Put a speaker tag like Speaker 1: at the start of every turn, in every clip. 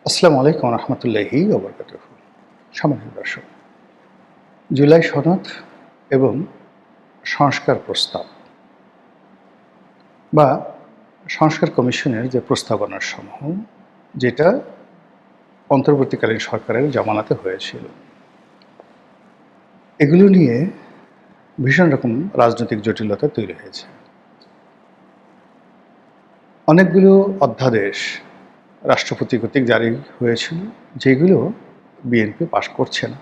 Speaker 1: আসসালামু আলাইকুম রহমতুল্লাহি ওবরকাতুহ। সম্মানিত দর্শক, জুলাই সনদ এবং সংস্কার প্রস্তাব বা সংস্কার কমিশনের যে প্রস্তাবনার সমূহ, যেটা অন্তর্বর্তীকালীন সরকারের জামানাতে হয়েছিল, এগুলো নিয়ে ভীষণ রকম রাজনৈতিক জটিলতা তৈরি হয়েছে। অনেকগুলো অধ্যাদেশ রাষ্ট্রপতি কর্তৃক জারি হয়েছিল, যেগুলো বিএনপি পাশ করছে না।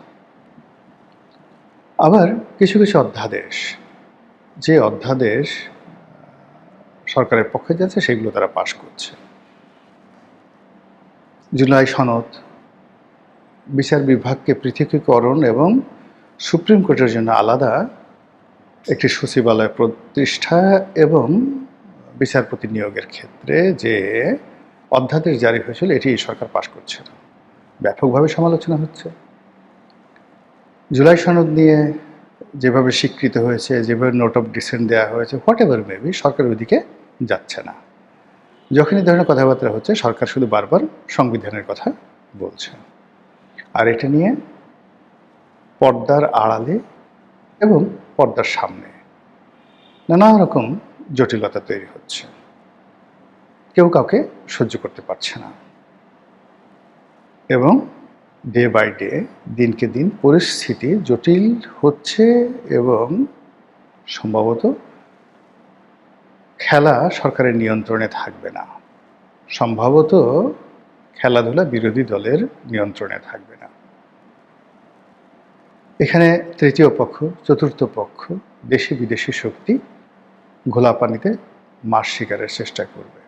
Speaker 1: আবার কিছু কিছু অধ্যাদেশ, যে অধ্যাদেশ সরকারের পক্ষে যাচ্ছে, সেগুলো তারা পাশ করছে। জুলাই সনদ বিচার বিভাগকে পৃথকীকরণ এবং সুপ্রিম কোর্টের জন্য আলাদা একটি সচিবালয় প্রতিষ্ঠা এবং বিচারপতি নিয়োগের ক্ষেত্রে যে অধ্যাদেশ জারি হয়েছিল, এটি সরকার পাশ করছে না। ব্যাপকভাবে সমালোচনা হচ্ছে। জুলাই সনদ নিয়ে যেভাবে স্বীকৃত হয়েছে, যেভাবে নোট অফ ডিসেন্ট দেওয়া হয়েছে, হোয়াট এভার মেবি, সরকার ওইদিকে যাচ্ছে না। যখনই ধরনের কথাবার্তা হচ্ছে, সরকার শুধু বারবার সংবিধানের কথা বলছে। আর এটা নিয়ে পর্দার আড়ালে এবং পর্দার সামনে নানা রকম জটিলতা তৈরি হচ্ছে। কেউ কাউকে সহ্য করতে পারছে না এবং ডে বাই ডে, দিনকে দিন পরিস্থিতি জটিল হচ্ছে এবং সম্ভবত খেলা সরকারের নিয়ন্ত্রণে থাকবে না। সম্ভবত খেলাধুলা বিরোধী দলের নিয়ন্ত্রণে থাকবে না। এখানে তৃতীয় পক্ষ, চতুর্থ পক্ষ, দেশি বিদেশি শক্তি ঘোলা পানিতে মাছ শিকারের চেষ্টা করবে।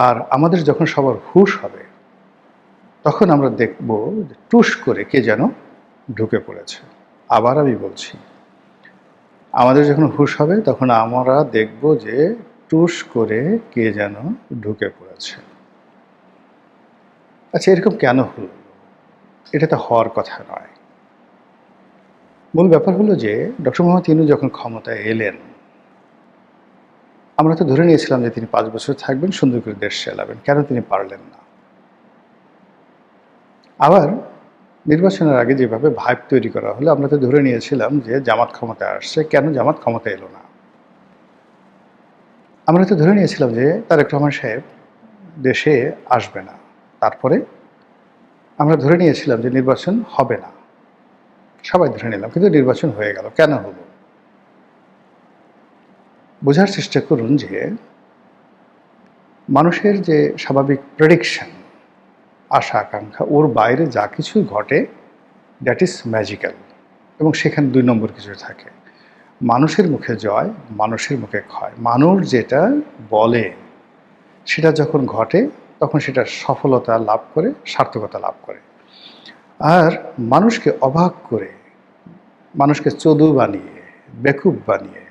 Speaker 1: আর আমাদের যখন সবার হুঁশ হবে, তখন আমরা দেখব টুস করে কে যেন ঢুকে পড়েছে। আবার আমি বলছি, আমাদের যখন হুঁশ হবে, তখন আমরা দেখব যে টুস করে কে যেন ঢুকে পড়েছে। আচ্ছা, এরকম কেন হলো? এটা তো হওয়ার কথা নয়। মূল ব্যাপার হলো যে ডক্টর মোহাম্মদ ইউনূস যখন ক্ষমতায় এলেন, আমরা তো ধরে নিয়েছিলাম যে তিনি 5 বছর থাকবেন, সুন্দর করে দেশ চালাবেন। কেন তিনি পারলেন না? আবার নির্বাচনের আগে যেভাবে ভাইব তৈরি করা হলো, আমরা তো ধরে নিয়েছিলাম যে জামাত ক্ষমতায় আসছে, কেন জামাত ক্ষমতায় এলো না? আমরা তো ধরে নিয়েছিলাম যে তারেক রহমান সাহেব দেশে আসবে না। তারপরে আমরা ধরে নিয়েছিলাম যে নির্বাচন হবে না। সবাই ধরে নিলাম, কিন্তু নির্বাচন হয়ে গেল। কেন হলো? বোঝার চেষ্টা করুন যে মানুষের যে স্বাভাবিক প্রেডিকশন, আশা আকাঙ্ক্ষা, ওর বাইরে যা কিছু ঘটে, দ্যাট ইজ ম্যাজিক্যাল। এবং সেখানে 2 নম্বর কিছু থাকে। মানুষের মুখে জয়, মানুষের মুখে ক্ষয়। মানুষ যেটা বলে, সেটা যখন ঘটে, তখন সেটা সফলতা লাভ করে, সার্থকতা লাভ করে। আর মানুষকে অবাক করে, মানুষকে চদু বানিয়ে, বেকুব বানিয়ে,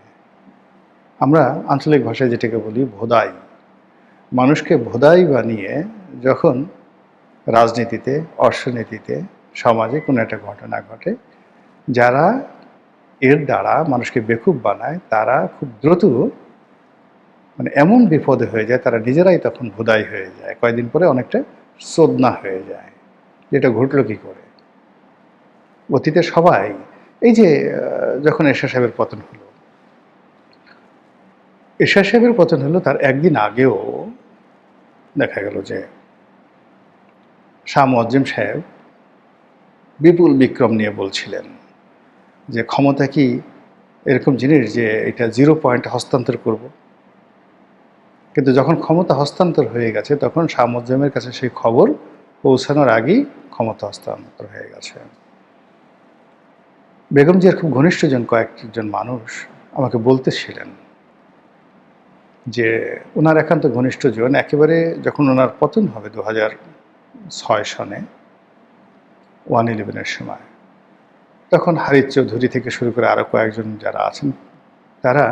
Speaker 1: আমরা আঞ্চলিক ভাষায় যেটাকে বলি ভোদাই, মানুষকে ভোদাই বানিয়ে যখন রাজনীতিতে, অর্থনীতিতে, সমাজে কোনো একটা ঘটনা ঘটে, যারা এর দ্বারা মানুষকে বেকুব বানায়, তারা খুব দ্রুত এমন বিপদে হয়ে যায়, তারা নিজেরাই তখন ভোদাই হয়ে যায়। কয়েকদিন পরে অনেকটা চোদনা হয়ে যায়। যেটা ঘটলো কি করে? অতীতে সবাই, এই যে যখন এরশাদ সাহেবের পতন হলো, এরশাদ সাহেবের পতন হলো তার একদিন আগেও দেখা গেল যে শাহ মুয়াজ্জেম সাহেব বিপুল বিক্রম নিয়ে বলছিলেন যে ক্ষমতা কি এরকম জিনিস যে এটা 0 পয়েন্টে হস্তান্তর করব। কিন্তু যখন ক্ষমতা হস্তান্তর হয়ে গেছে, তখন শাহ মুয়াজ্জেমের কাছে সেই খবর পৌঁছানোর আগেই ক্ষমতা হস্তান্তর হয়ে গেছে। বেগম জিয়ার খুব ঘনিষ্ঠজন কয়েকজন মানুষ আমাকে বলতেছিলেন যে ওনার একান্ত ঘনিষ্ঠজন একেবারে যখন ওনার পতন হবে 2006 সনে 1/11-এর সময়, তখন হারিস চৌধুরী থেকে শুরু করে আরও কয়েকজন যারা আছেন, তারা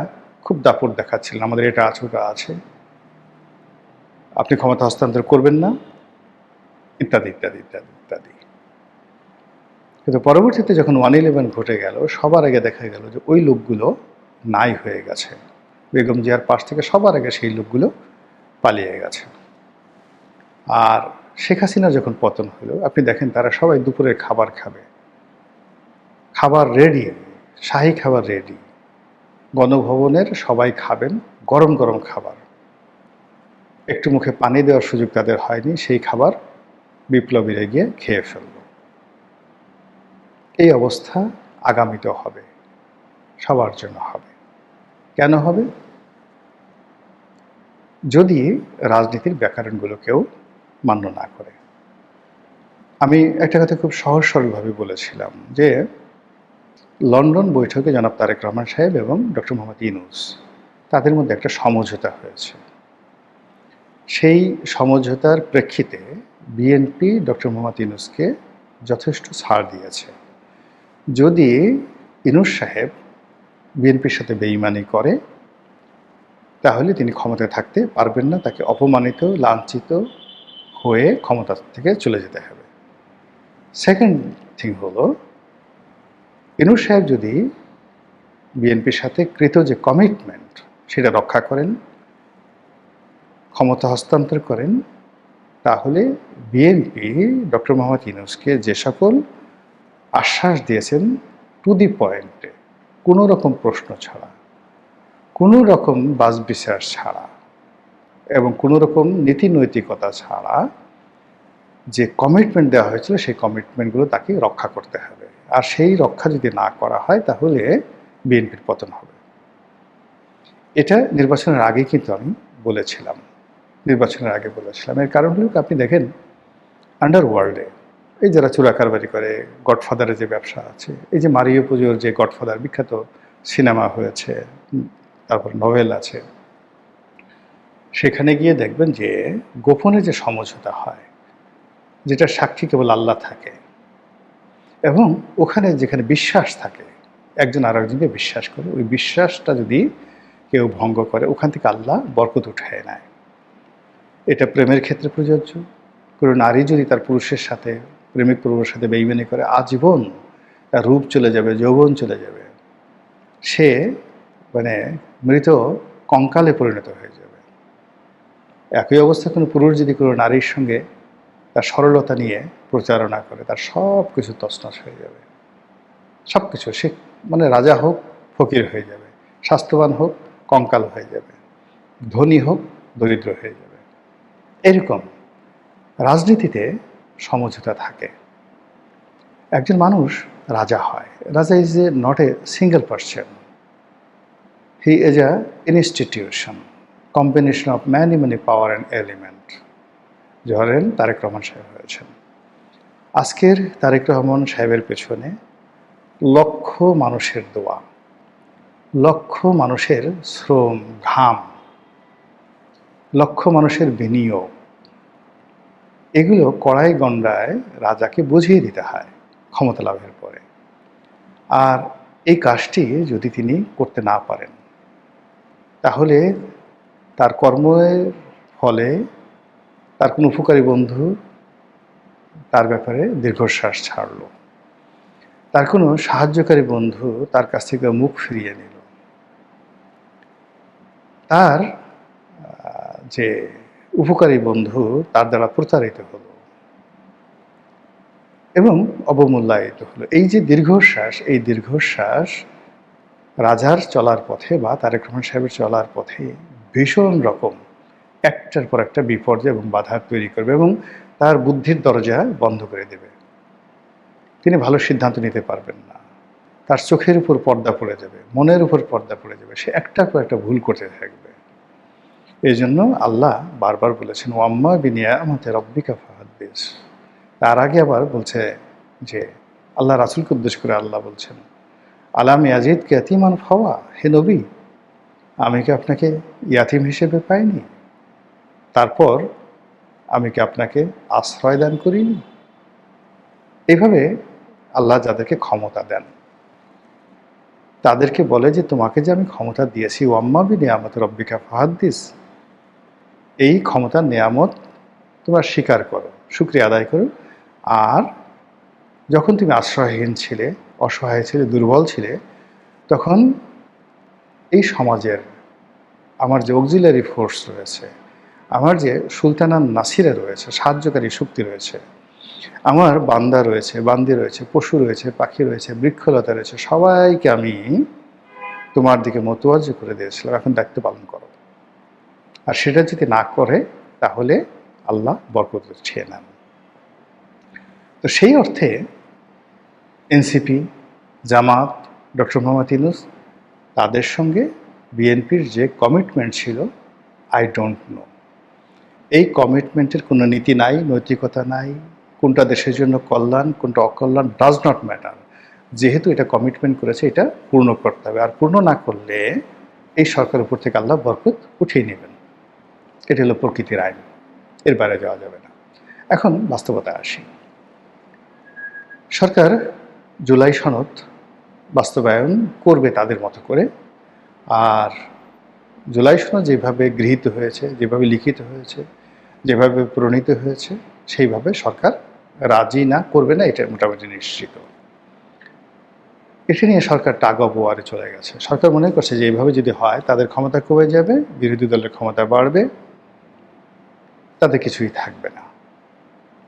Speaker 1: খুব দাপট দেখাচ্ছিলেন, আমাদের এটা আছে, ওটা আছে, আপনি ক্ষমতা হস্তান্তর করবেন না, ইত্যাদি ইত্যাদি ইত্যাদি ইত্যাদি। কিন্তু পরবর্তীতে যখন 1/11 ঘটে গেল, সবার আগে দেখা গেল যে ওই লোকগুলো নাই হয়ে গেছে। বেগম জিয়ার পাশ থেকে সবার আগে সেই লোকগুলো পালিয়ে গেছে। আর শেখ হাসিনার যখন পতন হলো, আপনি দেখেন তারা সবাই দুপুরের খাবার খাবে, খাবার রেডি, শাহী খাবার রেডি, গণভবনের সবাই খাবেন গরম গরম খাবার, একটু মুখে পানি দেওয়ার সুযোগ তাদের হয়নি, সেই খাবার বিপ্লবীরা গিয়ে খেয়ে ফেলল। এই অবস্থা আগামীতেও হবে, সবার জন্য হবে। কেন হবে? যদি রাজনীতির ব্যাকরণগুলো কেউ মান্য না করে। আমি একটা কথা খুব সহজ সরলভাবে বলেছিলাম যে লন্ডন বৈঠকে জনাব তারেক রহমান সাহেব এবং ডক্টর মোহাম্মদ ইউনূস তাদের মধ্যে একটা সমঝোতা হয়েছে। সেই সমঝোতার প্রেক্ষিতে বিএনপি ডক্টর মোহাম্মদ ইউনূসকে যথেষ্ট ছাড় দিয়েছে। যদি ইউনূস সাহেব বিএনপির সাথে বেইমানি করে তাহলে তিনি ক্ষমতায় থাকতে পারবেন না, তাকে অপমানিত লাঞ্ছিত হয়ে ক্ষমতা থেকে চলে যেতে হবে। সেকেন্ড থিং হলো, ইউনূস সাহেব যদি বিএনপির সাথে কৃত যে কমিটমেন্ট সেটা রক্ষা করেন, ক্ষমতা হস্তান্তর করেন, তাহলে বিএনপি ডক্টর মোহাম্মদ ইউনূসকে যে সকল আশ্বাস দিয়েছেন টু দি পয়েন্টে, কোনো রকম প্রশ্ন ছাড়া, কোনো রকম বাছবিচার ছাড়া এবং কোনো রকম নীতি নৈতিকতা ছাড়া যে কমিটমেন্ট দেওয়া হয়েছিল সেই কমিটমেন্টগুলো তাকে রক্ষা করতে হবে। আর সেই রক্ষা যদি না করা হয় তাহলে বিএনপির পতন হবে। এটা নির্বাচনের আগে কিন্তু আমি বলেছিলাম, নির্বাচনের আগে বলেছিলাম। এর কারণ হলো আপনি দেখেন আন্ডারওয়ার্ল্ডে এই যারা চোরা কারবারি করে, গডফাদারের যে ব্যবসা আছে, এই যে মারিও পুজোর যে গডফাদার বিখ্যাত সিনেমা হয়েছে, তারপর নভেল আছে, সেখানে গিয়ে দেখবেন যে গোপনে যে সমঝোতা হয়, যেটা সাক্ষী কেবল আল্লাহ থাকে, এবং ওখানে যেখানে বিশ্বাস থাকে, একজন আর একজনকে বিশ্বাস করে, ওই বিশ্বাসটা যদি কেউ ভঙ্গ করে ওখান থেকে আল্লাহ বরকত উঠায় নেয়। এটা প্রেমের ক্ষেত্রে প্রযোজ্য। কোনো নারী যদি তার পুরুষের সাথে, প্রেমিক পুরুষের সাথে বেইমানি করে, আজীবন তার রূপ চলে যাবে, যৌবন চলে যাবে, সে মানে মৃত কঙ্কালে পরিণত হয়ে যাবে। একই অবস্থা কোনো পুরুষ যদি কোনো নারীর সঙ্গে তার সরলতা নিয়ে প্রচারণা করে, তার সব কিছু তছনছ হয়ে যাবে, সব কিছু। সে মানে রাজা হোক ফকির হয়ে যাবে, স্বাস্থ্যবান হোক কঙ্কাল হয়ে যাবে, ধনী হোক দরিদ্র হয়ে যাবে। এরকম রাজনীতিতে সমঝোতা থাকে। একজন মানুষ রাজা হয়, রাজা is a not a single person, he is a institution, combination of many many power and element. ধরেন তারেক রহমান সাহেব হয়েছেন, আজকের তারেক রহমান সাহেবের পেছনে লক্ষ মানুষের দোয়া, লক্ষ মানুষের শ্রম ঘাম, লক্ষ মানুষের বিনিয়োগ, এগুলো কড়াই গণ্ডায় রাজাকে বুঝিয়ে দিতে হয় ক্ষমতা লাভের পরে। আর এই কাজটি যদি তিনি করতে না পারেন তাহলে তার কর্মের ফলে তার কোনো উপকারী বন্ধু তার ব্যাপারে দীর্ঘশ্বাস ছাড়ল, তার কোনো সাহায্যকারী বন্ধু তার কাছ থেকে মুখ ফিরিয়ে নিল, তার যে উপকারী বন্ধু তার দ্বারা প্রতারিত হলো এবং অবমূল্যায়িত হলো। এই যে দীর্ঘশ্বাস, এই দীর্ঘশ্বাস রাজার চলার পথে বা তারেক রহমান সাহেবের চলার পথে ভীষণ রকম একটার পর একটা বিপর্যয় এবং বাধা তৈরি করবে এবং তার বুদ্ধির দরজা বন্ধ করে দেবে। তিনি ভালো সিদ্ধান্ত নিতে পারবেন না, তার চোখের উপর পর্দা পড়ে যাবে, মনের উপর পর্দা পড়ে যাবে, সে একটার পর একটা ভুল করতে থাকবে। এই জন্য আল্লাহ বারবার বলেছেন ওয়াম্মা বিনিয়ামতি রাব্বিকা ফাহাদ্দিস। তার আগে আবার বলছে যে আল্লাহ রাসূলকে উদ্দেশ্য করে আল্লাহ বলছেন আলাম ইয়াজিদকা ইয়াতীমান ফাওয়া, হে নবী আমি কি আপনাকে ইয়াতিম হিসেবে পাইনি, তারপর আমি কি আপনাকে আশ্রয় দান করিনি। এইভাবে আল্লাহ যাদেরকে ক্ষমতা দেন তাদেরকে বলে যে তোমাকে যে আমি ক্ষমতা দিয়েছি ওয়াম্মা বিনিয়ামতি রাব্বিকা ফাহাদ্দিস, এই ক্ষমতার নেয়ামত তোমরা স্বীকার করো, শুকরিয়া আদায় করো। আর যখন তুমি আশ্রয়হীন ছিলে, অসহায় ছিলে, দুর্বল ছিলে, তখন এই সমাজের আমার যে অক্সিলারি ফোর্স রয়েছে, আমার যে সুলতানা নাসিরা রয়েছে, সাহায্যকারী শক্তি রয়েছে, আমার বান্দা রয়েছে, বান্দি রয়েছে, পশু রয়েছে, পাখি রয়েছে, বৃক্ষলতা রয়েছে, সবাইকে আমি তোমার দিকে মতোয়াজ্জ করে দিয়েছিলাম, এখন দায়িত্ব পালন করো। আর সেটা যদি না করে তাহলে আল্লাহ বরকত ছিয়ে নেন। তো সেই অর্থে এনসিপি, জামাত, ডক্টর মোহাম্মদ ইউনূস, তাদের সঙ্গে বিএনপির যে কমিটমেন্ট ছিল, আই ডোন্ট নো। এই কমিটমেন্টের কোনো নীতি নাই, নৈতিকতা নাই, কোনটা দেশের জন্য কল্যাণ, কোনটা অকল্যাণ, ডাজ নট ম্যাটার। যেহেতু এটা কমিটমেন্ট করেছে, এটা পূর্ণ করতে হবে। আর পূর্ণ না করলে এই সরকারের উপর থেকে আল্লাহ বরকত উঠিয়ে নেবেন। এটি হলো প্রকৃতির আইন, এর বাইরে যাওয়া যাবে না। এখন বাস্তবতায় আসি। সরকার জুলাই সনদ বাস্তবায়ন করবে তাদের মতো করে। আর জুলাই সনদ যেভাবে গৃহীত হয়েছে, যেভাবে লিখিত হয়েছে, যেভাবে প্রণীত হয়েছে, সেইভাবে সরকার রাজি না করবে না, এটা মোটামুটি নিশ্চিত। এটা নিয়ে সরকার টাগ অফ ওয়ারে চলে গেছে। সরকার মনে করছে যে এইভাবে যদি হয় তাদের ক্ষমতা কমে যাবে, বিরোধী দলের ক্ষমতা বাড়বে, তাদের কিছুই থাকবে না,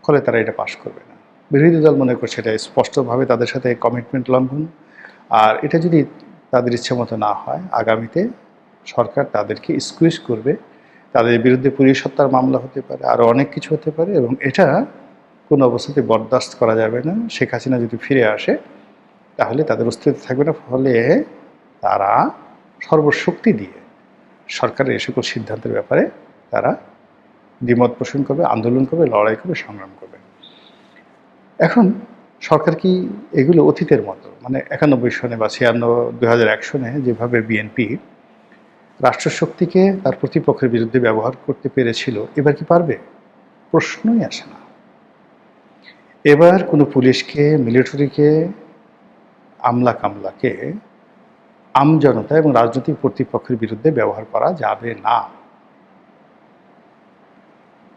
Speaker 1: ফলে তারা এটা পাশ করবে না। বিরোধী দল মনে করছে এটা স্পষ্টভাবে তাদের সাথে কমিটমেন্ট লঙ্ঘন। আর এটা যদি তাদের ইচ্ছে মতো না হয়, আগামীতে সরকার তাদেরকে স্কুইজ করবে, তাদের বিরুদ্ধে পুলিশ হত্যার মামলা হতে পারে, আরও অনেক কিছু হতে পারে, এবং এটা কোনো অবস্থাতে বরদাস্ত করা যাবে না। শেখ হাসিনা যদি ফিরে আসে তাহলে তাদের অস্তিত্ব থাকবে না, ফলে তারা সর্বশক্তি দিয়ে সরকারের এ সকল সিদ্ধান্তের ব্যাপারে তারা দ্বিমত পোষণ করবে, আন্দোলন করবে, লড়াই করবে, সংগ্রাম করবে। এখন সরকার কি এগুলো অতীতের মতো, মানে 91 সনে বা 2001 সনে যেভাবে বিএনপি রাষ্ট্রশক্তিকে তার প্রতিপক্ষের বিরুদ্ধে ব্যবহার করতে পেরেছিল, এবার কি পারবে? প্রশ্নই আসে না। এবার কোনো পুলিশকে, মিলিটারিকে, আমলা কামলাকে আমজনতা এবং রাজনৈতিক প্রতিপক্ষের বিরুদ্ধে ব্যবহার করা যাবে না।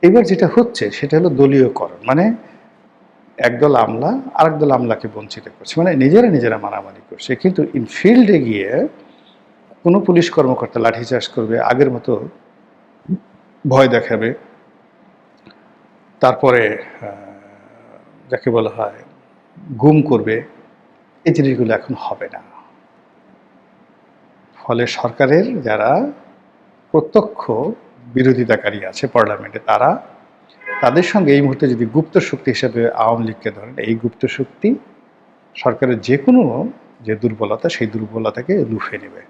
Speaker 1: এবার যেটা হচ্ছে সেটা হলো দলীয়করণ, মানে একদল আমলা আরেক দল আমলাকে বঞ্চিত করছে, মানে নিজেরা মারামারি করছে। কিন্তু ইনফিল্ডে গিয়ে কোনো পুলিশ কর্মকর্তা লাঠিচার্জ করবে, আগের মতো ভয় দেখাবে, তারপরে যাকে বলা হয় গুম করবে, এই জিনিসগুলো এখন হবে না। ফলে সরকারের যারা প্রত্যক্ষ বিরোধিতাকারী আছে পার্লামেন্টে, তাদের সঙ্গে এই মুহূর্তে যদি গুপ্ত শক্তি হিসেবে আওয়ামী লীগকে ধরেন, এই গুপ্ত শক্তি সরকারের যে কোনো যে দুর্বলতা, সেই দুর্বলতাকে লুফে নেবে,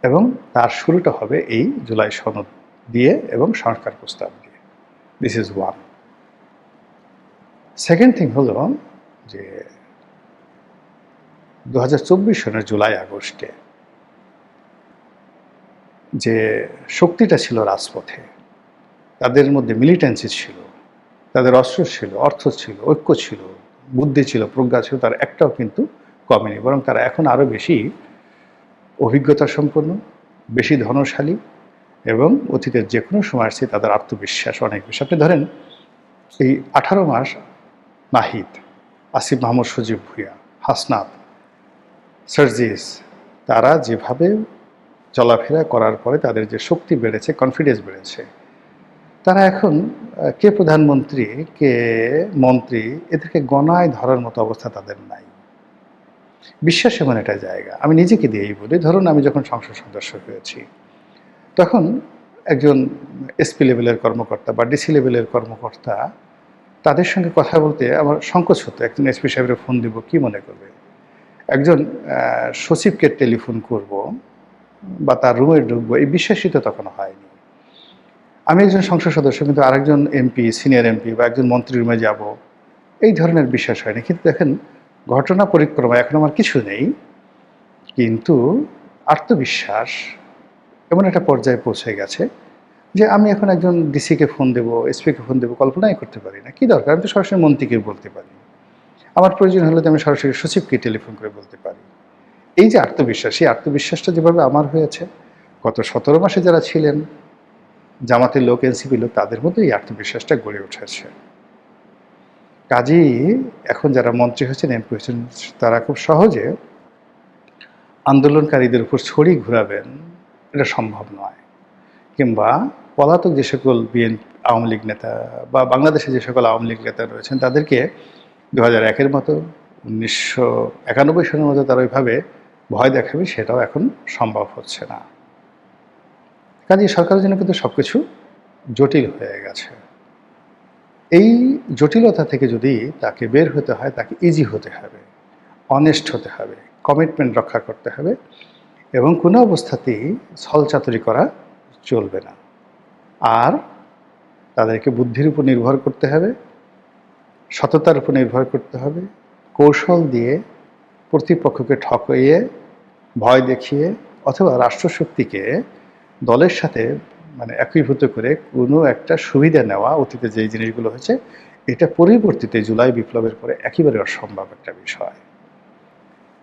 Speaker 1: এবং তার শুরুটা হবে এই জুলাই সনদ দিয়ে এবং সংস্কার প্রস্তাব দিয়ে। This is one. Second thing হলো যে 2024 সনের জুলাই আগস্টে যে শক্তিটা ছিল রাজপথে, তাদের মধ্যে মিলিটেন্সি ছিল, তাদের অস্ত্র ছিল, অর্থ ছিল, ঐক্য ছিল, বুদ্ধি ছিল, প্রজ্ঞা ছিল, তার একটাও কিন্তু কমেনি, বরং তারা এখন আরও বেশি অভিজ্ঞতা সম্পন্ন, বেশি ধনশালী, এবং অতীতের যে কোনো সময় আসছে তাদের আত্মবিশ্বাস অনেক বেশি। আপনি ধরেন এই 18 মাস নাহিদ, আসিফ মাহমুদ, সজীব ভুঁইয়া, হাসনাত, সার্জিস, তারা যেভাবে চলাফেরা করার পরে তাদের যে শক্তি বেড়েছে, কনফিডেন্স বেড়েছে, তারা এখন কে প্রধানমন্ত্রী, কে মন্ত্রী, এদেরকে গণায় ধরার মতো অবস্থা তাদের নাই। বিশ্বাস এমন একটা জায়গা, আমি নিজেকে দিয়েই বলি। ধরুন আমি যখন সংসদ সদস্য হয়েছি, তখন একজন এসপি লেভেলের কর্মকর্তা বা ডিসি লেভেলের কর্মকর্তা, তাদের সঙ্গে কথা বলতে আমার সংকোচ হতো। একজন এসপি সাহেবের ফোন দিব, কি মনে করবে? একজন সচিবকে টেলিফোন করব বা তার রুমে ঢুকবো, এই বিশ্বাসই তো তখন হয়নি। আমি একজন সংসদ সদস্য, কিন্তু আরেকজন এমপি, সিনিয়র এমপি বা একজন মন্ত্রীর রুমে যাব, এই ধরনের বিশ্বাস হয়নি। কিন্তু দেখেন, ঘটনা পরিক্রমা এখন আমার কিছু নেই, কিন্তু আত্মবিশ্বাস এমন একটা পর্যায়ে পৌঁছে গেছে যে আমি এখন একজন ডিসিকে ফোন দেবো, এসপিকে ফোন দেবো, কল্পনাই করতে পারি না। কী দরকার? আমি তো সরাসরি মন্ত্রীকে বলতে পারি। আমার প্রয়োজন হলে তো আমি সরাসরি সচিবকে টেলিফোন করে বলতে পারি। এই যে আত্মবিশ্বাস, সেই আত্মবিশ্বাসটা যেভাবে আমার হয়েছে, গত 17 মাসে যারা ছিলেন জামাতের লোক, এনসিপি লোক, তাদের মধ্যে এই আত্মবিশ্বাসটা গড়ে উঠেছে। কাজেই এখন যারা মন্ত্রী হয়েছেন, এমপি হয়েছেন, তারা খুব সহজে আন্দোলনকারীদের উপর ছড়ি ঘুরাবেন, এটা সম্ভব নয়। কিংবা পলাতক যে সকল আওয়ামী লীগ নেতা বা বাংলাদেশে যে সকল আওয়ামী লীগ নেতা রয়েছেন তাদেরকে 2001-এর মতো 1991 সালের মতো তারা ওইভাবে ভয় দেখাবে, সেটাও এখন সম্ভব হচ্ছে না। কাজেই সরকারের জন্য কিন্তু সব কিছু জটিল হয়ে গেছে। এই জটিলতা থেকে যদি তাকে বের হতে হয়, তাকে ইজি হতে হবে, অনেস্ট হতে হবে, কমিটমেন্ট রক্ষা করতে হবে এবং কোনো অবস্থাতেই ছলচাতুরি করা চলবে না। আর তাদেরকে বুদ্ধির উপর নির্ভর করতে হবে, সততার উপর নির্ভর করতে হবে, কৌশল দিয়ে প্রতিপক্ষকে ঠকিয়ে, ভয় দেখিয়ে অথবা রাষ্ট্রশক্তিকে দলের সাথে একীভূত করে কোনো একটা সুবিধা নেওয়া, অতীতে যেই জিনিসগুলো হয়েছে এটা পরিবর্তিত জুলাই বিপ্লবের পরে একেবারে অসম্ভব একটা বিষয়।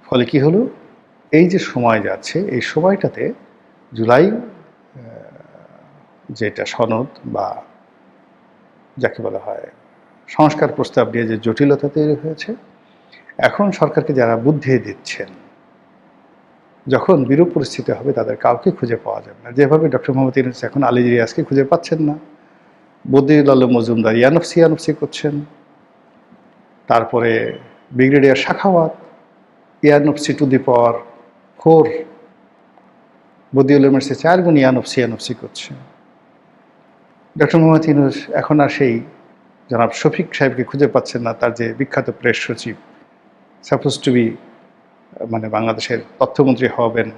Speaker 1: ফলে কি হলো, এই যে সময় যাচ্ছে এই সময়টাতে জুলাই যেটা সনদ বা যাকে বলা হয় সংস্কার প্রস্তাব নিয়ে যে জটিলতা তৈরি হয়েছে, এখন সরকারকে যারা বুদ্ধি দিচ্ছেন, যখন বিরূপ পরিস্থিতি হবে তাদের কাউকে খুঁজে পাওয়া যাবে না। যেভাবে ডক্টর মোহাম্মদ ইউনূস এখন আলী রিয়াজকে খুঁজে পাচ্ছেন না, বদিউল আলম মজুমদার ইয়ানফসি করছেন, তারপরে ব্রিগেডিয়ার সাখাওয়াত ইয়ানফসি টু দি পাওয়ার 4, বদিউল আলমের সে 4 গুণ ইয়ানফসি করছে। ডক্টর মোহাম্মদ ইউনূস এখন আর সেই জনাব শফিক সাহেবকে খুঁজে পাচ্ছেন না, তার যে বিখ্যাত প্রেস সচিব, সাপোজ টু বি বাংলাদেশের তথ্যমন্ত্রী হবেন।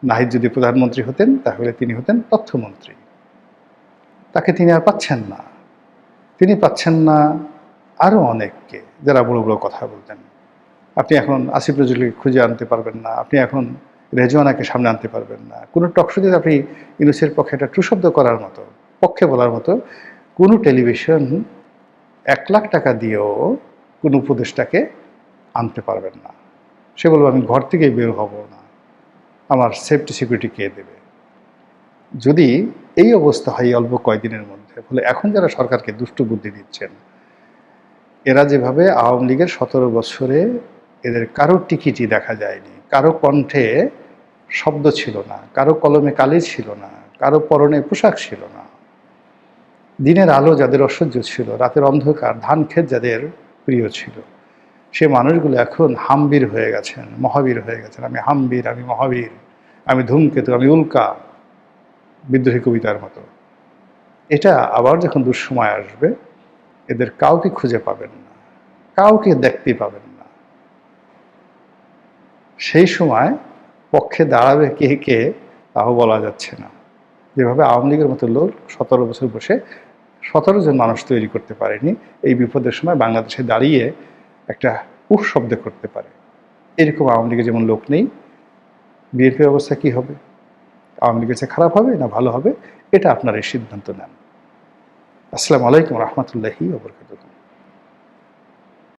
Speaker 1: নাহিদ যদি প্রধানমন্ত্রী হতেন তাহলে তিনি হতেন তথ্যমন্ত্রী, তাকে তিনি আর পাচ্ছেন না। তিনি পাচ্ছেন না আরও অনেককে যারা বড় বড় কথা বলতেন। আপনি এখন আসিফ নজরুলকে খুঁজে আনতে পারবেন না, আপনি এখন রেজওয়ানাকে সামনে আনতে পারবেন না। কোনো টকশোতে আপনি ইউনূসের পক্ষে একটা ট্রু শব্দ করার মতো, পক্ষে বলার মতো কোনো টেলিভিশন 1 লাখ টাকা দিয়েও কোনো উপদেষ্টাকে আনতে পারবেন না। সে বলবে আমি ঘর থেকেই বের হব না, আমার সেফটি সিকিউরিটি কে দেবে। যদি এই অবস্থা হয় অল্প কয়েকদিনের মধ্যে, ফলে এখন যারা সরকারকে দুষ্টু বুদ্ধি দিচ্ছেন, এরা যেভাবে আওয়ামী লীগের 17 বছরে এদের কারো টিকিটই দেখা যায়নি, কারো কণ্ঠে শব্দ ছিল না, কারো কলমে কালি ছিল না, কারো পরনে পোশাক ছিল না, দিনের আলো যাদের অসহ্য ছিল, রাতের অন্ধকার ধান ক্ষেত যাদের প্রিয় ছিল, সে মানুষগুলো এখন হামবীর হয়ে গেছেন, মহাবীর হয়ে গেছেন। আমি হামবীর, আমি মহাবীর, আমি ধূমকেতু, আমি উল্কা, বিদ্রোহী কবিতার মতো। এটা আবার যখন দুঃসময় আসবে এদের কাউকে খুঁজে পাবেন না, কাউকে দেখতে পাবেন না। সেই সময় পক্ষে দাঁড়াবে কে কে তাও বলা যাচ্ছে না। যেভাবে আওয়ামী লীগের মতো লোক 17 বছর বসে 17 জন মানুষ তৈরি করতে পারেনি, এই বিপদের সময় বাংলাদেশে দাঁড়িয়ে একটা উফ শব্দ করতে পারে, এরকম আওয়ামী লীগের যেমন লোক নেই। বিএনপির অবস্থা কি হবে? আওয়ামী লীগের চেয়ে খারাপ হবে না ভালো হবে, এটা আপনারা এই সিদ্ধান্ত নেন। আসসালামু আলাইকুম রহমতুল্লাহি ওয়া বারাকাতুহু।